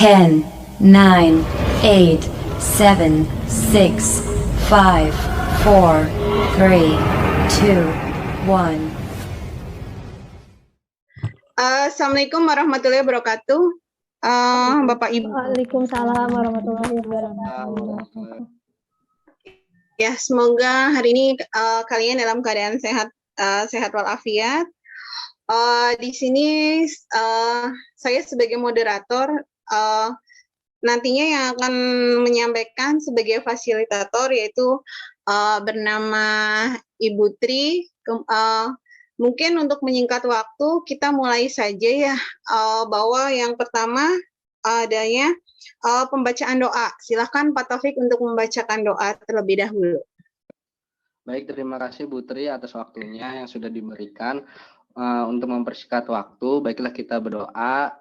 10, 9, 8, 7, 6, 5, 4, 3, 2, 1. Assalamualaikum warahmatullahi wabarakatuh. Bapak Ibu. Waalaikumsalam warahmatullahi wabarakatuh. Ya, semoga hari ini kalian dalam keadaan sehat walafiat. Di sini saya sebagai moderator nantinya yang akan menyampaikan sebagai fasilitator yaitu bernama Ibu Tri. Mungkin untuk menyingkat waktu kita mulai saja ya, bahwa yang pertama adanya pembacaan doa. Silahkan Pak Taufik untuk membacakan doa terlebih dahulu. Baik, terima kasih Bu Tri atas waktunya yang sudah diberikan. Untuk mempersingkat waktu, baiklah kita berdoa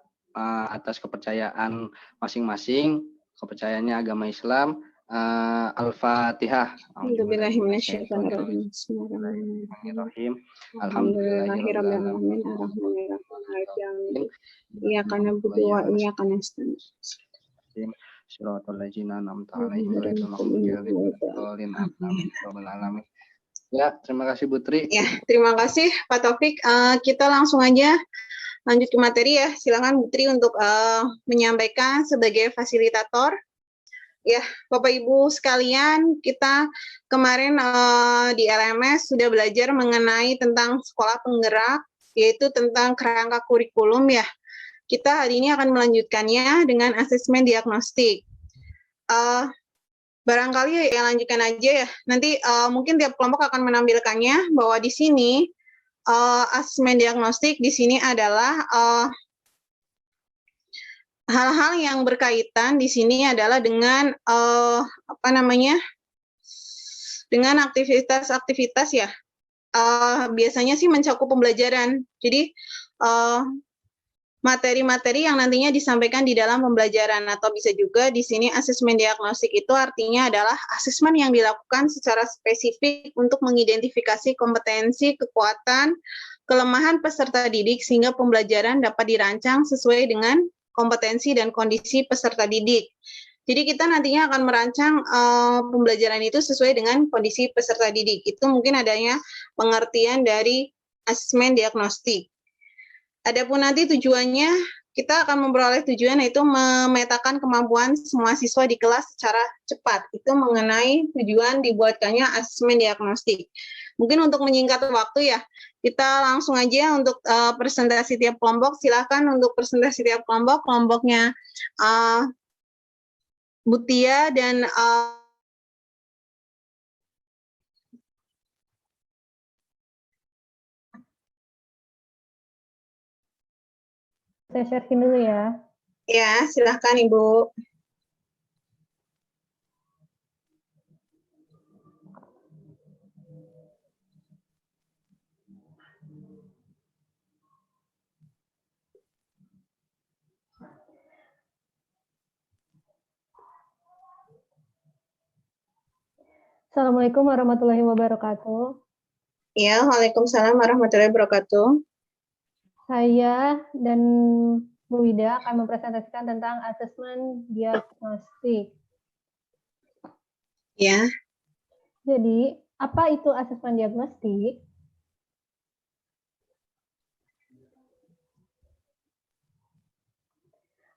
atas kepercayaan masing-masing. Kepercayaannya agama Islam. Al-Fatihah. Bismillahirrahmanirrahim. Alhamdulillahirrahmanirrahim. Iyyaka na'budu wa iyyaka nasta'in. Shiratal ladzina an'amta 'alaihim ghairil maghdubi 'alaihim waladdallin. Ya, terima kasih Bu Tri. Ya, terima kasih Pak Taufik. Kita langsung aja lanjut ke materi ya. Silakan Bu Tri untuk menyampaikan sebagai fasilitator. Ya, Bapak Ibu sekalian, kita kemarin di LMS sudah belajar mengenai tentang sekolah penggerak, yaitu tentang kerangka kurikulum ya. Kita hari ini akan melanjutkannya dengan asesmen diagnostik. Barangkali yang lanjutkan aja ya. Nanti mungkin tiap kelompok akan menampilkannya bahwa di sini asesmen diagnostik di sini adalah hal-hal yang berkaitan di sini adalah dengan dengan aktivitas-aktivitas ya. Biasanya sih mencakup pembelajaran. Jadi materi-materi yang nantinya disampaikan di dalam pembelajaran, atau bisa juga di sini asesmen diagnostik itu artinya adalah asesmen yang dilakukan secara spesifik untuk mengidentifikasi kompetensi, kekuatan, kelemahan peserta didik sehingga pembelajaran dapat dirancang sesuai dengan kompetensi dan kondisi peserta didik. Jadi kita nantinya akan merancang pembelajaran itu sesuai dengan kondisi peserta didik. Itu mungkin adanya pengertian dari asesmen diagnostik. Adapun nanti tujuannya, kita akan memperoleh tujuan yaitu memetakan kemampuan semua siswa di kelas secara cepat. Itu mengenai tujuan dibuatkannya asesmen diagnostik. Mungkin untuk menyingkat waktu ya, kita langsung aja untuk presentasi tiap kelompok. Silakan untuk presentasi tiap kelompok, kelompoknya Butia dan Saya sharing dulu ya. ya, silakan Ibu. Assalamualaikum warahmatullahi wabarakatuh. Ya, Waalaikumsalam warahmatullahi wabarakatuh. Saya dan Bu Wida akan mempresentasikan tentang asesmen diagnostik. Ya. Jadi, apa itu asesmen diagnostik?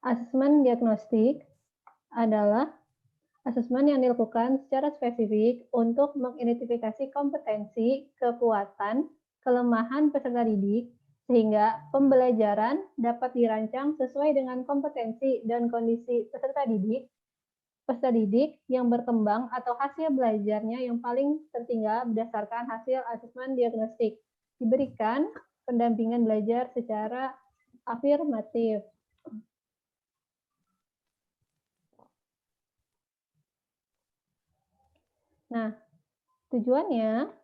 Asesmen diagnostik adalah asesmen yang dilakukan secara spesifik untuk mengidentifikasi kompetensi, kekuatan, kelemahan peserta didik, sehingga pembelajaran dapat dirancang sesuai dengan kompetensi dan kondisi peserta didik yang berkembang atau hasil belajarnya yang paling tertinggal berdasarkan hasil asesmen diagnostik. Diberikan pendampingan belajar secara afirmatif. Nah, tujuannya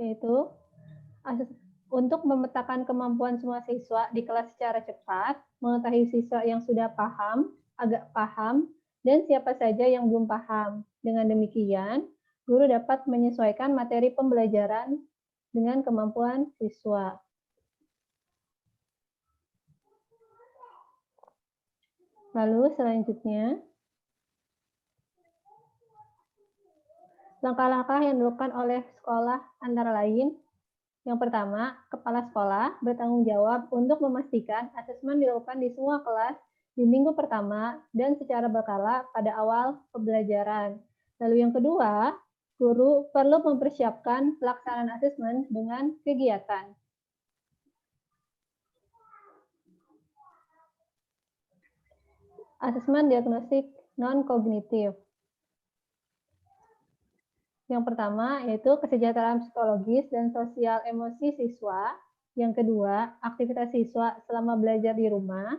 yaitu untuk memetakan kemampuan semua siswa di kelas secara cepat, mengetahui siswa yang sudah paham, agak paham, dan siapa saja yang belum paham. Dengan demikian, guru dapat menyesuaikan materi pembelajaran dengan kemampuan siswa. Lalu selanjutnya, langkah-langkah yang dilakukan oleh sekolah antara lain, yang pertama, kepala sekolah bertanggung jawab untuk memastikan asesmen dilakukan di semua kelas di minggu pertama dan secara berkala pada awal pembelajaran. Lalu yang kedua, guru perlu mempersiapkan pelaksanaan asesmen dengan kegiatan. Asesmen diagnostik non-kognitif. Yang pertama yaitu kesejahteraan psikologis dan sosial emosi siswa. Yang kedua, aktivitas siswa selama belajar di rumah.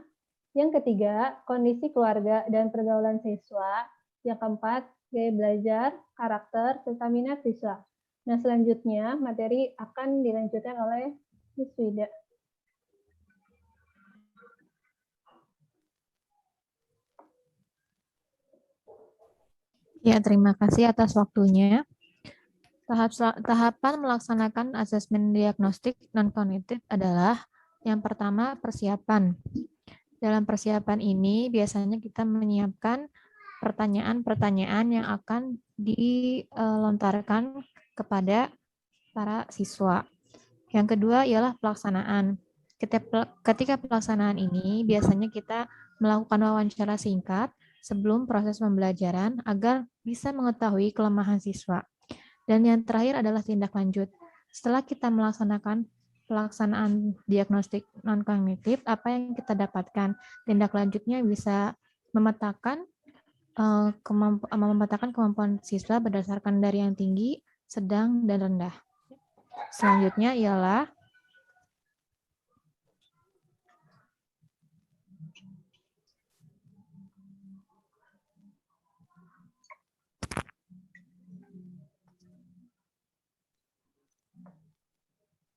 Yang ketiga, kondisi keluarga dan pergaulan siswa. Yang keempat, gaya belajar, karakter, serta minat siswa. Nah, selanjutnya materi akan dilanjutkan oleh Miss Wida. Ya, terima kasih atas waktunya. Tahapan melaksanakan asesmen diagnostik non-kognitif adalah yang pertama persiapan. Dalam persiapan ini biasanya kita menyiapkan pertanyaan-pertanyaan yang akan dilontarkan kepada para siswa. Yang kedua ialah pelaksanaan. Ketika pelaksanaan ini biasanya kita melakukan wawancara singkat sebelum proses pembelajaran agar bisa mengetahui kelemahan siswa. Dan yang terakhir adalah tindak lanjut. Setelah kita melaksanakan pelaksanaan diagnostik non-kognitif, apa yang kita dapatkan? Tindak lanjutnya bisa memetakan kemampuan siswa berdasarkan dari yang tinggi, sedang, dan rendah. Selanjutnya ialah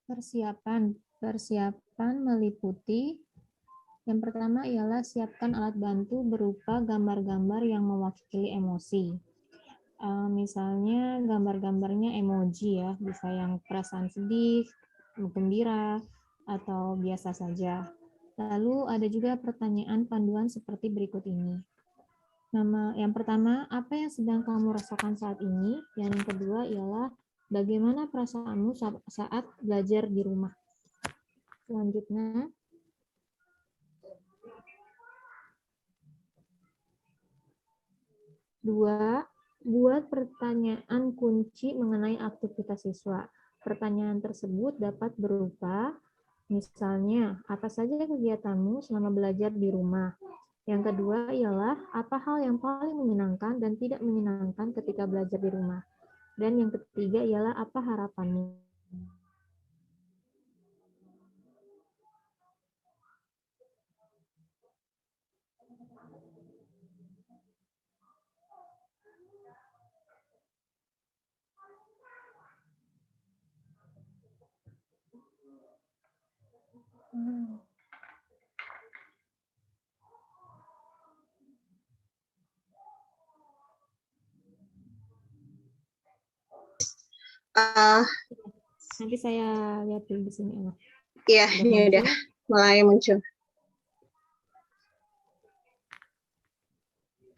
Persiapan meliputi yang pertama ialah siapkan alat bantu berupa gambar-gambar yang mewakili emosi. Misalnya gambar-gambarnya emoji ya, bisa yang perasaan sedih, gembira, atau biasa saja. Lalu ada juga pertanyaan panduan seperti berikut ini. Yang pertama, apa yang sedang kamu rasakan saat ini? Yang kedua ialah bagaimana perasaanmu saat belajar di rumah? Selanjutnya, buat pertanyaan kunci mengenai aktivitas siswa. Pertanyaan tersebut dapat berupa, misalnya, apa saja kegiatanmu selama belajar di rumah? Yang kedua ialah, apa hal yang paling menyenangkan dan tidak menyenangkan ketika belajar di rumah? Dan yang ketiga ialah, apa harapanmu? Nanti saya lihat dulu di sini. Iya, ini udah mulai muncul.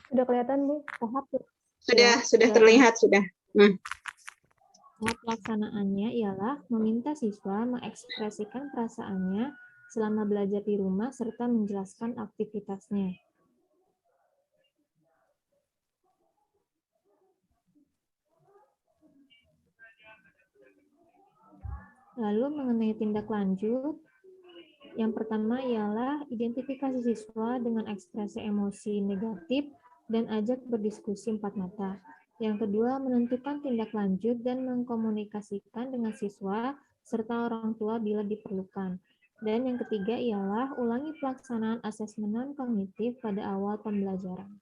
Sudah kelihatan, Bu? Sudah terlihat, sudah. Tahap pelaksanaannya ialah meminta siswa mengekspresikan perasaannya selama belajar di rumah serta menjelaskan aktivitasnya. Lalu mengenai tindak lanjut, yang pertama ialah identifikasi siswa dengan ekspresi emosi negatif dan ajak berdiskusi empat mata. Yang kedua, menentukan tindak lanjut dan mengkomunikasikan dengan siswa serta orang tua bila diperlukan. Dan yang ketiga ialah ulangi pelaksanaan asesmen non-kognitif pada awal pembelajaran.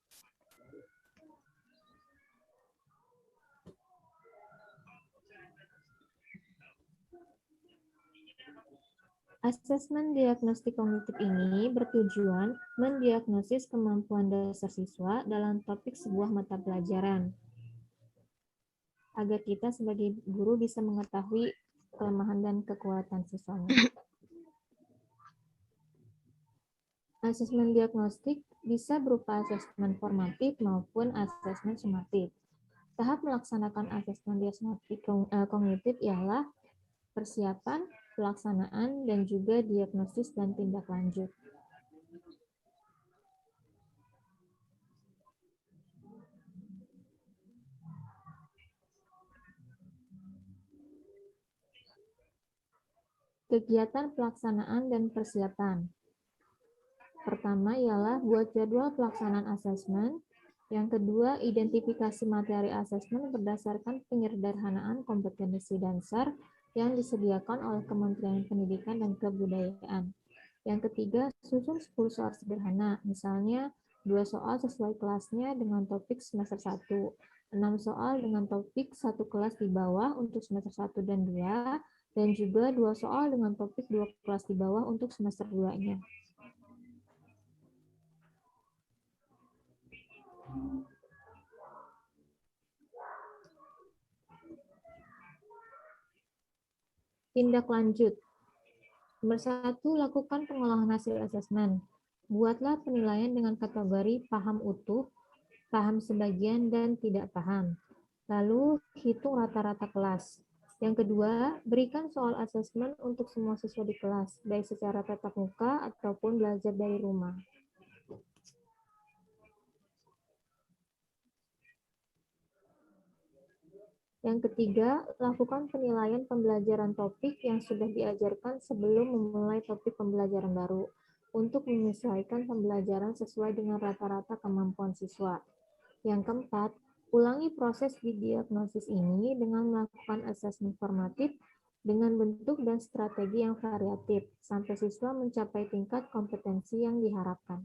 Asesmen diagnostik kognitif ini bertujuan mendiagnosis kemampuan dasar siswa dalam topik sebuah mata pelajaran, agar kita sebagai guru bisa mengetahui kelemahan dan kekuatan siswanya. Asesmen diagnostik bisa berupa asesmen formatif maupun asesmen sumatif. Tahap melaksanakan asesmen diagnostik kognitif ialah persiapan, pelaksanaan, dan juga diagnosis dan tindak lanjut. Kegiatan pelaksanaan dan persiapan. Pertama ialah buat jadwal pelaksanaan asesmen. Yang kedua, identifikasi materi asesmen berdasarkan penyederhanaan kompetensi dasar yang disediakan oleh Kementerian Pendidikan dan Kebudayaan. Yang ketiga, susun 10 soal sederhana, misalnya 2 soal sesuai kelasnya dengan topik semester 1, 6 soal dengan topik satu kelas di bawah untuk semester 1 dan 2, dan juga 2 soal dengan topik 2 kelas di bawah untuk semester 2-nya. Tindak lanjut. Nomor 1, lakukan pengolahan hasil asesmen. Buatlah penilaian dengan kategori paham utuh, paham sebagian, dan tidak paham. Lalu, hitung rata-rata kelas. Yang kedua, berikan soal asesmen untuk semua siswa di kelas, baik secara tatap muka ataupun belajar dari rumah. Yang ketiga, lakukan penilaian pembelajaran topik yang sudah diajarkan sebelum memulai topik pembelajaran baru, untuk menyesuaikan pembelajaran sesuai dengan rata-rata kemampuan siswa. Yang keempat, ulangi proses di diagnosis ini dengan melakukan asesmen formatif dengan bentuk dan strategi yang variatif, sampai siswa mencapai tingkat kompetensi yang diharapkan.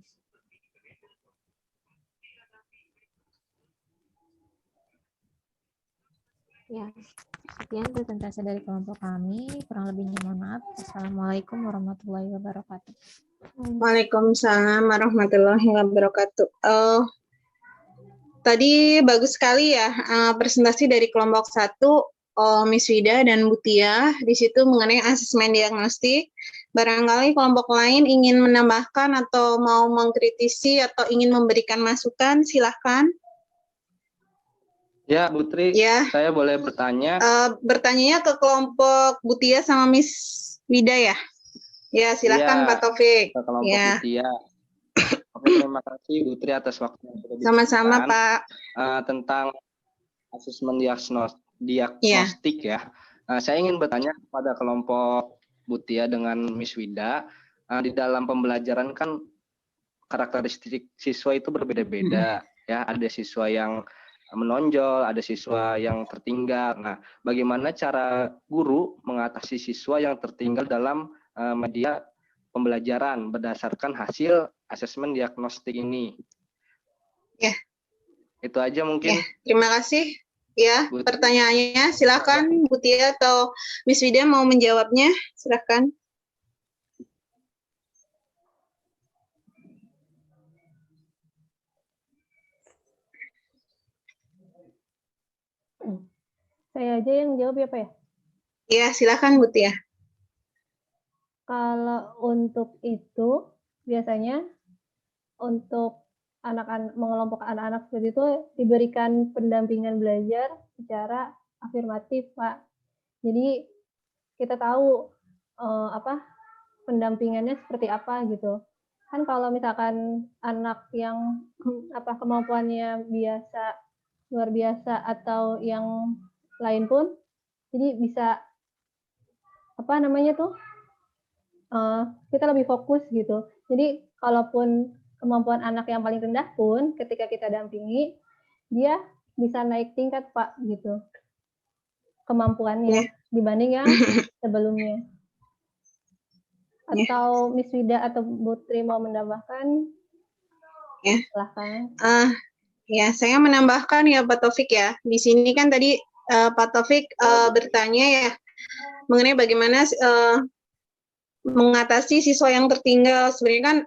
Ya, sekian presentasi dari kelompok kami. Kurang lebihnya mohon maaf. Assalamualaikum warahmatullahi wabarakatuh. Waalaikumsalam warahmatullahi wabarakatuh. Tadi bagus sekali ya presentasi dari kelompok 1, Miss Wida dan Butia di situ mengenai asesmen diagnostik. Barangkali kelompok lain ingin menambahkan atau mau mengkritisi atau ingin memberikan masukan, silahkan. Ya, Bu Tri, Ya. Saya boleh bertanya? Bertanyanya ke kelompok Butia sama Miss Wida ya? Ya, silahkan Ya, Pak Taufik. Ke kelompok Ya. Butia. Oke, terima kasih Bu Tri atas waktu yang sudah diberikan. Sama-sama Pak. Tentang asesmen diagnostik ya. Saya ingin bertanya kepada kelompok Butia dengan Miss Wida. Di dalam pembelajaran kan karakteristik siswa itu berbeda-beda ya. Ada siswa yang menonjol, ada siswa yang tertinggal. Nah, bagaimana cara guru mengatasi siswa yang tertinggal dalam media pembelajaran berdasarkan hasil asesmen diagnostik ini? Ya. Itu aja mungkin. Ya, terima kasih. Ya, pertanyaannya silakan Bu Tia atau Miss Wida mau menjawabnya, silakan. Saya aja yang jawab ya Pak ya? Iya, silakan Bu Tia. Kalau untuk itu, biasanya untuk anak-anak, mengelompok anak-anak seperti itu diberikan pendampingan belajar secara afirmatif, Pak. Jadi kita tahu pendampingannya seperti apa gitu. Kan kalau misalkan anak yang kemampuannya biasa, luar biasa atau yang lain pun, jadi bisa kita lebih fokus gitu. Jadi kalaupun kemampuan anak yang paling rendah pun ketika kita dampingi, dia bisa naik tingkat Pak gitu kemampuannya dibanding yang sebelumnya. Atau Miss Wida atau Bu Tri mau menambahkan? Ya. Silahkan. Ya, saya menambahkan ya Pak Taufik ya. Di sini kan tadi Pak Taufik bertanya ya mengenai bagaimana mengatasi siswa yang tertinggal. Sebenarnya kan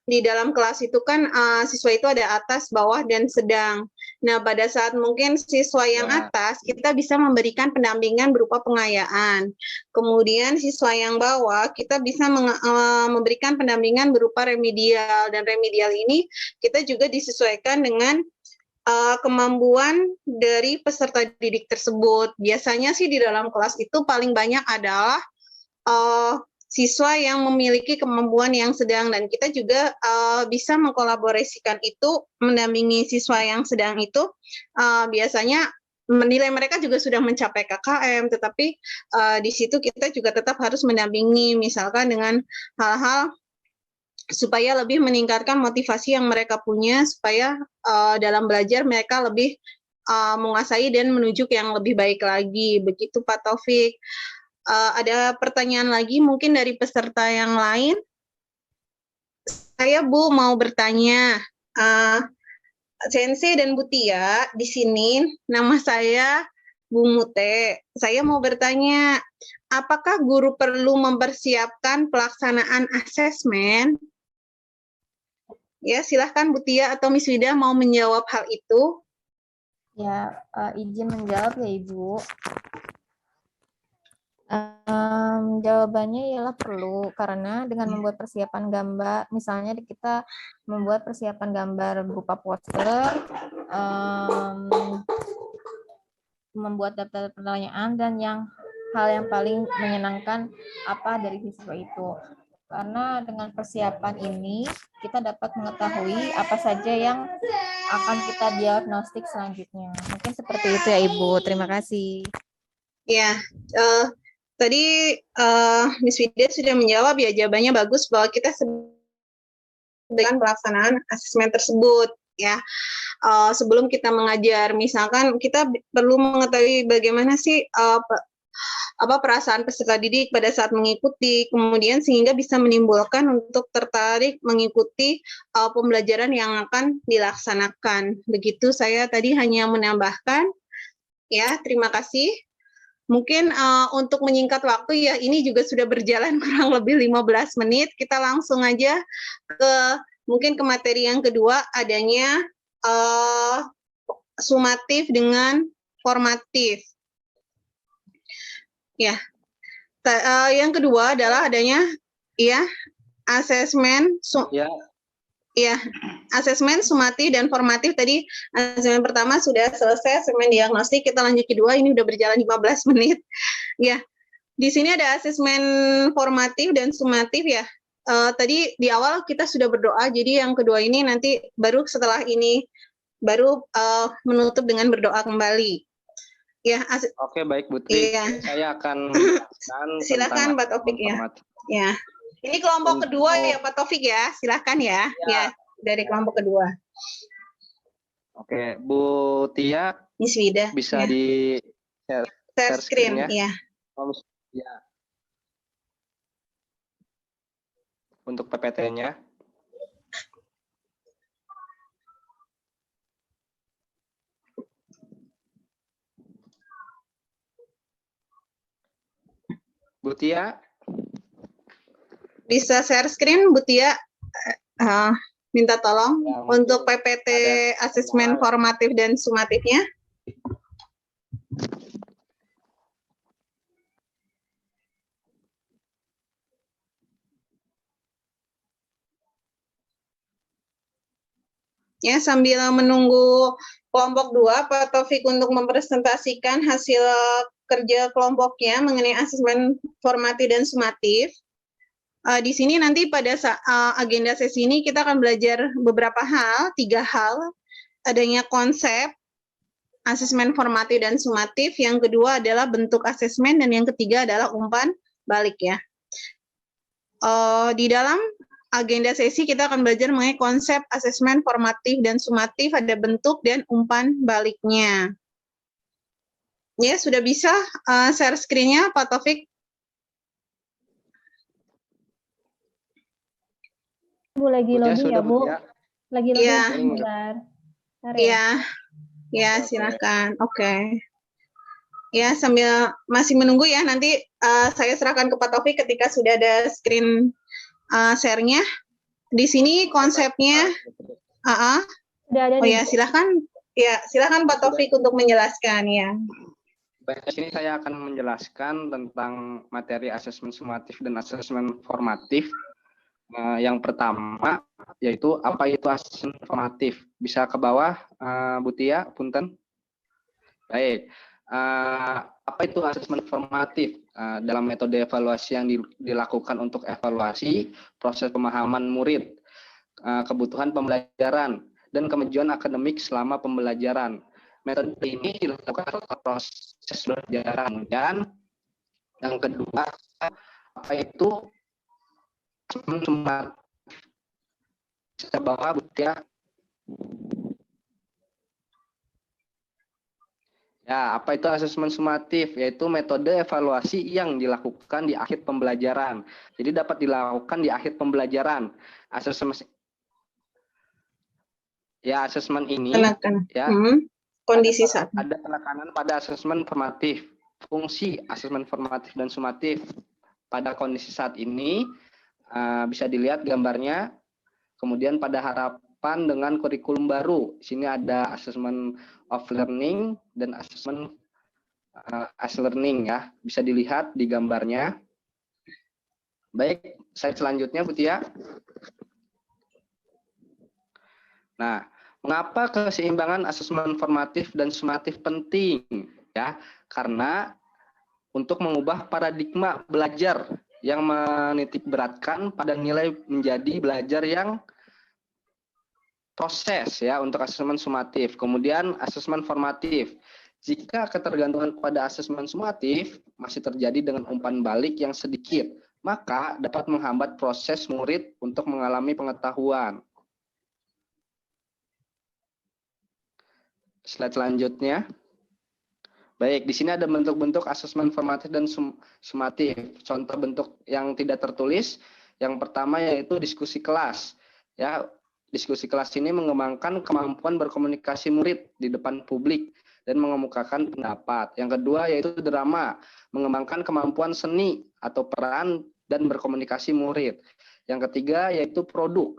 di dalam kelas itu kan siswa itu ada atas, bawah, dan sedang. Nah, pada saat mungkin siswa yang Ya. atas, kita bisa memberikan pendampingan berupa pengayaan. Kemudian siswa yang bawah, kita bisa memberikan pendampingan berupa remedial. Dan remedial ini kita juga disesuaikan dengan kemampuan dari peserta didik tersebut. Biasanya sih di dalam kelas itu paling banyak adalah siswa yang memiliki kemampuan yang sedang, dan kita juga bisa mengkolaborasikan itu, mendampingi siswa yang sedang itu. Biasanya menilai mereka juga sudah mencapai KKM, tetapi di situ kita juga tetap harus mendampingi, misalkan dengan hal-hal supaya lebih meningkatkan motivasi yang mereka punya, supaya dalam belajar mereka lebih menguasai dan menuju ke yang lebih baik lagi. Begitu Pak Taufik. Ada pertanyaan lagi mungkin dari peserta yang lain? Saya Bu mau bertanya, Sensei dan Bu Tia, di sini nama saya Bu Mute. Saya mau bertanya, apakah guru perlu mempersiapkan pelaksanaan asesmen? Ya, silahkan Bu Tia atau Miss Wida mau menjawab hal itu. Ya, izin menjawab ya Ibu. Jawabannya ialah perlu, karena dengan membuat persiapan gambar, misalnya kita membuat persiapan gambar berupa poster, membuat daftar pertanyaan, dan hal yang paling menyenangkan apa dari siswa itu. Karena dengan persiapan ini kita dapat mengetahui apa saja yang akan kita diagnostik selanjutnya. Mungkin seperti itu ya Ibu. Terima kasih. Ya, tadi Miss Wida sudah menjawab ya, jawabannya bagus bahwa kita dengan pelaksanaan asesmen tersebut ya. Sebelum kita mengajar, misalkan kita perlu mengetahui bagaimana sih perasaan peserta didik pada saat mengikuti, kemudian sehingga bisa menimbulkan untuk tertarik mengikuti pembelajaran yang akan dilaksanakan. Begitu saya tadi hanya menambahkan. Ya, terima kasih. Mungkin untuk menyingkat waktu ya, ini juga sudah berjalan kurang lebih 15 menit. Kita langsung aja mungkin ke materi yang kedua, adanya sumatif dengan formatif. Ya, yang kedua adalah adanya ya asesmen asesmen sumatif dan formatif. Tadi asesmen pertama sudah selesai, asesmen diagnostik. Kita lanjut kedua, ini udah berjalan 15 menit. Ya, di sini ada asesmen formatif dan sumatif ya. Tadi di awal kita sudah berdoa, jadi yang kedua ini nanti baru setelah ini baru menutup dengan berdoa kembali. Ya, Oke, baik Bu Tri. Iya. Saya akan menjelaskan silakan Pak Taufik ya. Ya. Ini kelompok kedua ya Pak Taufik ya. Silakan ya. Ya, dari kelompok kedua. Oke, Bu Tia. Miss Wida. Bisa ya. di share screen ya. Ya. Untuk PPT-nya. Bu Tia. Bisa share screen, Bu Tia. Minta tolong ya, untuk PPT asesmen formatif dan sumatifnya. Ya, sambil menunggu kelompok 2, Pak Taufik untuk mempresentasikan hasil kerja kelompoknya mengenai asesmen formatif dan sumatif. Di sini nanti pada agenda sesi ini kita akan belajar beberapa hal, 3 hal. Adanya konsep asesmen formatif dan sumatif, yang kedua adalah bentuk asesmen, dan yang ketiga adalah umpan balik ya. Di dalam agenda sesi kita akan belajar mengenai konsep asesmen formatif dan sumatif, ada bentuk dan umpan baliknya. Ya, sudah bisa share screen-nya Pak Taufik? Bu lagi login ya Bu? Lagi login ya. sebentar. Ya, silakan. Oke. Ya, sambil masih menunggu ya, nanti saya serahkan ke Pak Taufik ketika sudah ada screen share-nya. Di sini konsepnya, Sudah ada ya silahkan Ya, silakan Pak Taufik untuk menjelaskan ya. Baik, di sini saya akan menjelaskan tentang materi asesmen sumatif dan asesmen formatif. Yang pertama yaitu apa itu asesmen formatif. Bisa ke bawah, Bu Tia, punten. Baik, apa itu asesmen formatif? Dalam metode evaluasi yang dilakukan untuk evaluasi proses pemahaman murid, kebutuhan pembelajaran, dan kemajuan akademik selama pembelajaran. Metode ini dilakukan setelah proses pembelajaran. Dan yang kedua, apa itu asesmen sumatif? Bisa bawah, Bu Tia. Ya, apa itu asesmen sumatif? Yaitu metode evaluasi yang dilakukan di akhir pembelajaran. Jadi dapat dilakukan di akhir pembelajaran. Asesmen ini ya Kondisi saat ada penekanan pada asesmen formatif. Fungsi asesmen formatif dan sumatif pada kondisi saat ini bisa dilihat gambarnya. Kemudian pada harapan dengan kurikulum baru, di sini ada asesmen of learning dan asesmen as learning ya, bisa dilihat di gambarnya. Baik, slide selanjutnya Bu Tia. Nah, mengapa keseimbangan asesmen formatif dan sumatif penting? Ya, karena untuk mengubah paradigma belajar yang menitik beratkan pada nilai menjadi belajar yang proses ya untuk asesmen sumatif. Kemudian asesmen formatif. Jika ketergantungan pada asesmen sumatif masih terjadi dengan umpan balik yang sedikit, maka dapat menghambat proses murid untuk mengalami pengetahuan. Slide selanjutnya. Baik, di sini ada bentuk-bentuk asesmen formatif dan sumatif. Contoh bentuk yang tidak tertulis, yang pertama yaitu diskusi kelas. Ya, diskusi kelas ini mengembangkan kemampuan berkomunikasi murid di depan publik dan mengemukakan pendapat. Yang kedua yaitu drama, mengembangkan kemampuan seni atau peran dan berkomunikasi murid. Yang ketiga yaitu produk.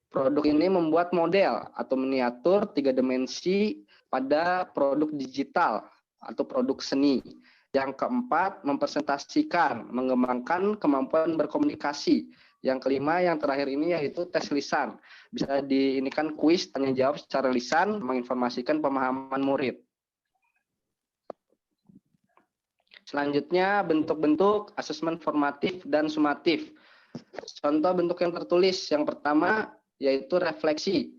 Produk ini membuat model atau miniatur 3 dimensi pada produk digital atau produk seni. Yang keempat, mempresentasikan, mengembangkan kemampuan berkomunikasi. Yang kelima, yang terakhir ini yaitu tes lisan. Bisa diinikan kuis tanya jawab secara lisan, menginformasikan pemahaman murid. Selanjutnya, bentuk-bentuk asesmen formatif dan sumatif. Contoh bentuk yang tertulis, yang pertama yaitu refleksi.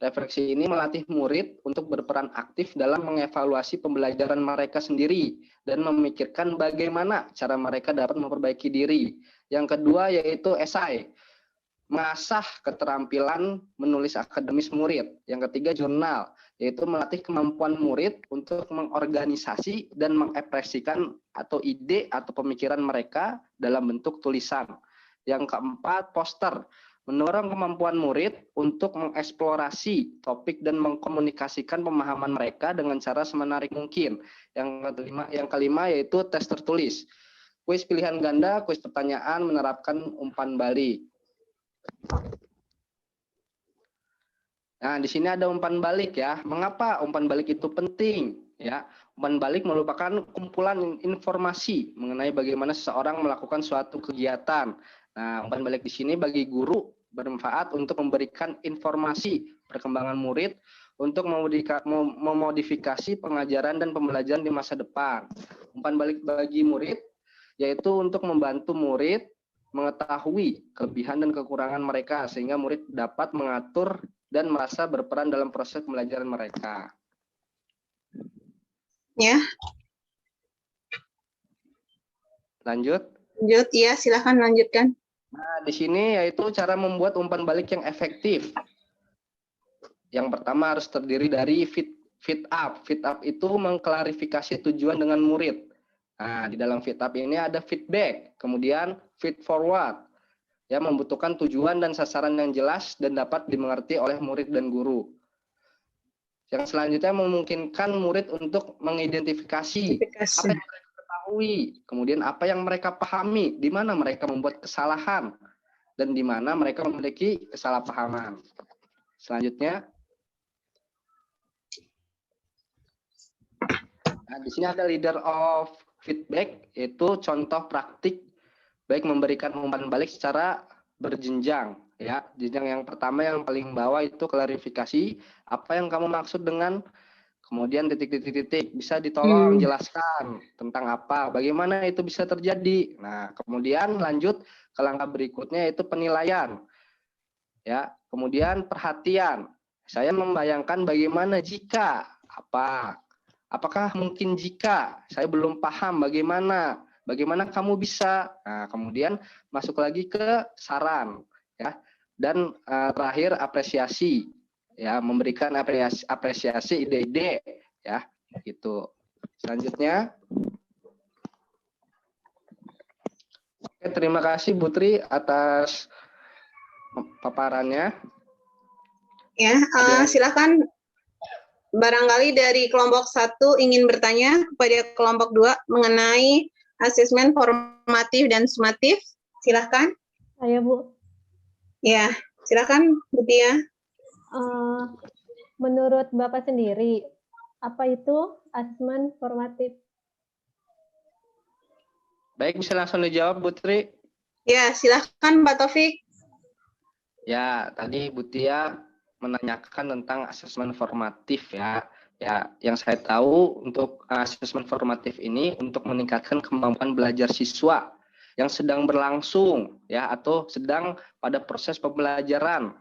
Refleksi ini melatih murid untuk berperan aktif dalam mengevaluasi pembelajaran mereka sendiri dan memikirkan bagaimana cara mereka dapat memperbaiki diri. Yang kedua yaitu esai, mengasah keterampilan menulis akademis murid. Yang ketiga jurnal, yaitu melatih kemampuan murid untuk mengorganisasi dan mengekspresikan atau ide atau pemikiran mereka dalam bentuk tulisan. Yang keempat poster, mendorong kemampuan murid untuk mengeksplorasi topik dan mengkomunikasikan pemahaman mereka dengan cara semenarik mungkin. Yang kelima yaitu tes tertulis. Kuis pilihan ganda, kuis pertanyaan, menerapkan umpan balik. Nah, di sini ada umpan balik ya. Mengapa umpan balik itu penting? Ya, umpan balik merupakan kumpulan informasi mengenai bagaimana seseorang melakukan suatu kegiatan. Nah, umpan balik di sini bagi guru bermanfaat untuk memberikan informasi perkembangan murid untuk memodifikasi pengajaran dan pembelajaran di masa depan. Umpan balik bagi murid yaitu untuk membantu murid mengetahui kelebihan dan kekurangan mereka sehingga murid dapat mengatur dan merasa berperan dalam proses pembelajaran mereka. Ya. Lanjut. Lanjut, ya silahkan lanjutkan. Nah, di sini yaitu cara membuat umpan balik yang efektif. Yang pertama harus terdiri dari fit up. Fit up itu mengklarifikasi tujuan dengan murid. Nah, di dalam fit up ini ada feedback, kemudian feed forward. Ya, membutuhkan tujuan dan sasaran yang jelas dan dapat dimengerti oleh murid dan guru. Yang selanjutnya memungkinkan murid untuk mengidentifikasi apa yang mereka ketahui, kemudian apa yang mereka pahami, di mana mereka membuat kesalahan, dan di mana mereka memiliki kesalahpahaman. Selanjutnya, Nah, di sini ada leader of feedback, yaitu contoh praktik baik memberikan umpan balik secara berjenjang. Ya, jenjang yang pertama yang paling bawah itu klarifikasi apa yang kamu maksud dengan, kemudian titik-titik-titik, bisa ditolong jelaskan tentang apa, bagaimana itu bisa terjadi. Nah, kemudian lanjut ke langkah berikutnya yaitu penilaian. Ya, kemudian perhatian. Saya membayangkan bagaimana jika apa? Apakah mungkin jika saya belum paham bagaimana kamu bisa. Nah, kemudian masuk lagi ke saran, ya. Dan terakhir apresiasi, ya, memberikan apresiasi ide-ide, ya, gitu. Selanjutnya, oke, terima kasih Putri atas paparannya. Ya, silakan. Barangkali dari kelompok 1 ingin bertanya kepada kelompok 2 mengenai asesmen formatif dan sumatif. Silakan. Saya Bu. Ya, silakan Bu Tia. Menurut Bapak sendiri, apa itu asesmen formatif? Baik, bisa langsung dijawab Putri. Ya, silakan Pak Taufik. Ya, tadi Bu Tia menanyakan tentang asesmen formatif, ya. Ya, yang saya tahu untuk asesmen formatif ini untuk meningkatkan kemampuan belajar siswa yang sedang berlangsung, ya, atau sedang pada proses pembelajaran.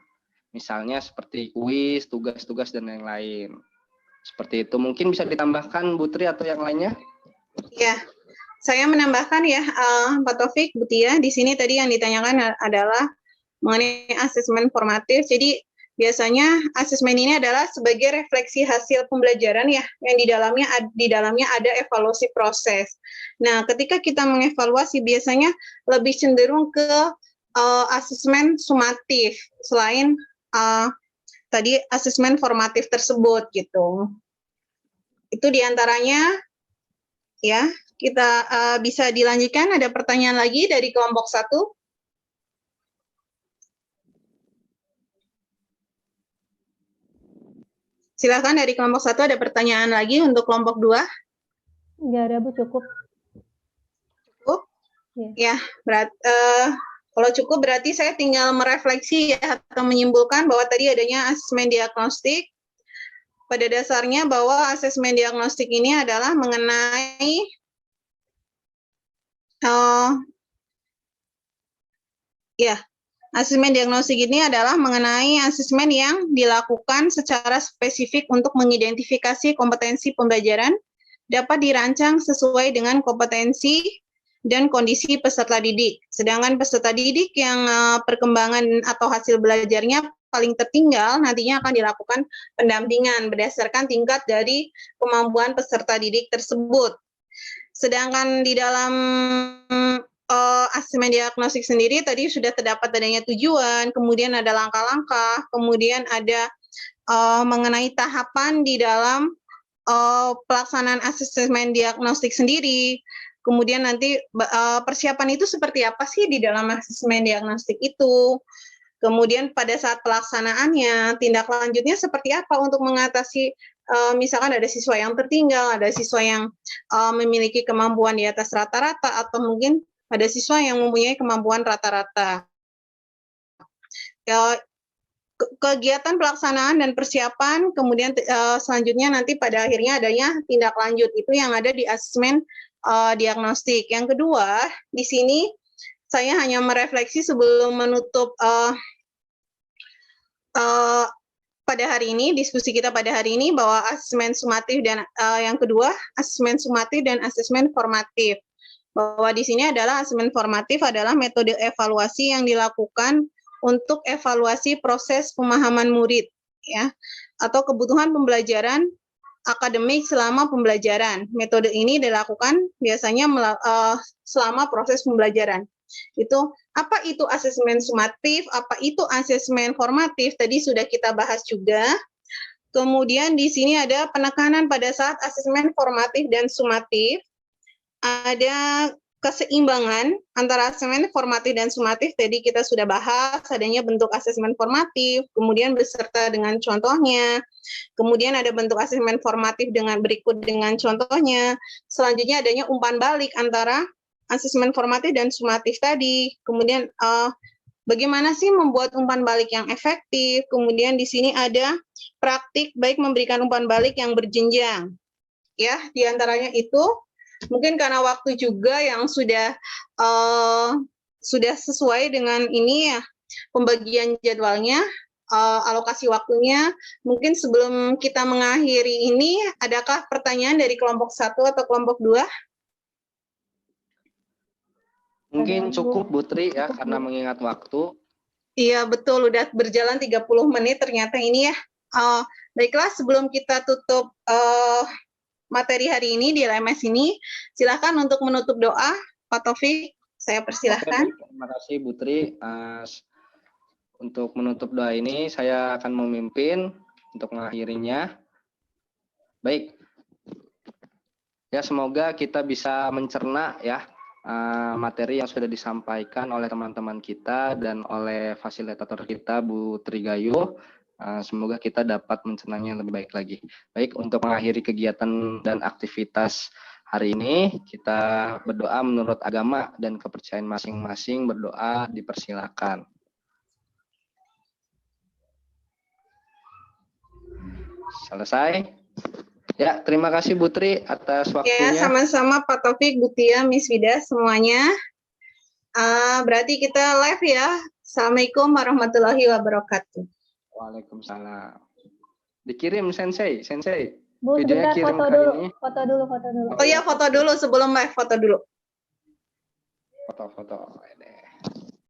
Misalnya seperti kuis, tugas-tugas dan yang lain. Seperti itu. Mungkin bisa ditambahkan Bu Tri atau yang lainnya? Ya, saya menambahkan ya Pak Taufik, Bu Tia. Di sini tadi yang ditanyakan adalah mengenai asesmen formatif. Jadi biasanya asesmen ini adalah sebagai refleksi hasil pembelajaran ya, yang di dalamnya ada evaluasi proses. Nah, ketika kita mengevaluasi biasanya lebih cenderung ke asesmen sumatif selain tadi asesmen formatif tersebut gitu. Itu diantaranya ya. Kita bisa dilanjutkan. Ada pertanyaan lagi dari kelompok 1? Silakan dari kelompok 1 ada pertanyaan lagi untuk kelompok 2? Enggak ada Bu, cukup. Cukup? Ya, kalau cukup berarti saya tinggal merefleksi ya atau menyimpulkan bahwa tadi adanya asesmen diagnostik. Pada dasarnya bahwa asesmen diagnostik ini adalah mengenai asesmen diagnostik ini adalah mengenai asesmen yang dilakukan secara spesifik untuk mengidentifikasi kompetensi pembelajaran dapat dirancang sesuai dengan kompetensi dan kondisi peserta didik. Sedangkan peserta didik yang perkembangan atau hasil belajarnya paling tertinggal nantinya akan dilakukan pendampingan berdasarkan tingkat dari kemampuan peserta didik tersebut. Sedangkan di dalam asesmen diagnostik sendiri tadi sudah terdapat adanya tujuan, kemudian ada langkah-langkah, kemudian ada mengenai tahapan di dalam pelaksanaan asesmen diagnostik sendiri. Kemudian nanti persiapan itu seperti apa sih di dalam asesmen diagnostik itu. Kemudian pada saat pelaksanaannya, tindak lanjutnya seperti apa untuk mengatasi misalkan ada siswa yang tertinggal, ada siswa yang memiliki kemampuan di atas rata-rata, atau mungkin ada siswa yang mempunyai kemampuan rata-rata. Kegiatan pelaksanaan dan persiapan, kemudian selanjutnya nanti pada akhirnya adanya tindak lanjut, itu yang ada di asesmen diagnostik. Yang kedua, di sini saya hanya merefleksi sebelum menutup pada hari ini, diskusi kita pada hari ini, bahwa asesmen sumatif dan yang kedua, asesmen sumatif dan asesmen formatif. Bahwa di sini adalah asesmen formatif adalah metode evaluasi yang dilakukan untuk evaluasi proses pemahaman murid, ya, atau kebutuhan pembelajaran akademik selama pembelajaran. Metode ini dilakukan biasanya selama proses pembelajaran. Itu apa itu asesmen sumatif, apa itu asesmen formatif, tadi sudah kita bahas juga. Kemudian di sini ada penekanan pada saat asesmen formatif dan sumatif. Ada keseimbangan antara asesmen formatif dan sumatif. Tadi kita sudah bahas adanya bentuk asesmen formatif, kemudian beserta dengan contohnya. Kemudian ada bentuk asesmen formatif dengan contohnya. Selanjutnya adanya umpan balik antara asesmen formatif dan sumatif tadi. Kemudian bagaimana sih membuat umpan balik yang efektif? Kemudian di sini ada praktik baik memberikan umpan balik yang berjenjang. Ya, diantaranya itu mungkin karena waktu juga yang sudah sesuai dengan ini ya pembagian jadwalnya, alokasi waktunya. Mungkin sebelum kita mengakhiri ini, adakah pertanyaan dari kelompok 1 atau kelompok 2? Mungkin cukup Butri ya karena mengingat waktu. Iya betul, udah berjalan 30 menit ternyata ini ya. Baiklah, sebelum kita tutup materi hari ini di LMS ini, silakan untuk menutup doa, Pak Taufik, saya persilahkan. Oke, terima kasih Butri. Untuk menutup doa ini, saya akan memimpin untuk mengakhirinya. Baik, ya semoga kita bisa mencerna ya materi yang sudah disampaikan oleh teman-teman kita dan oleh fasilitator kita Bu Trigayu. Semoga kita dapat mencernanya lebih baik lagi. Baik, untuk mengakhiri kegiatan dan aktivitas hari ini, kita berdoa menurut agama dan kepercayaan masing-masing. Berdoa dipersilakan. Selesai. Ya, terima kasih Butri atas waktunya. Ya, sama-sama Pak Taufik, Bu Tia, Miss Vida, semuanya. Berarti kita live ya. Assalamualaikum warahmatullahi wabarakatuh. Waalaikumsalam. Dikirim Sensei. Bu, Videonya sebentar, kirim foto kali dulu. ini. Foto dulu. Oh iya, foto dulu sebelum live, foto dulu. Foto.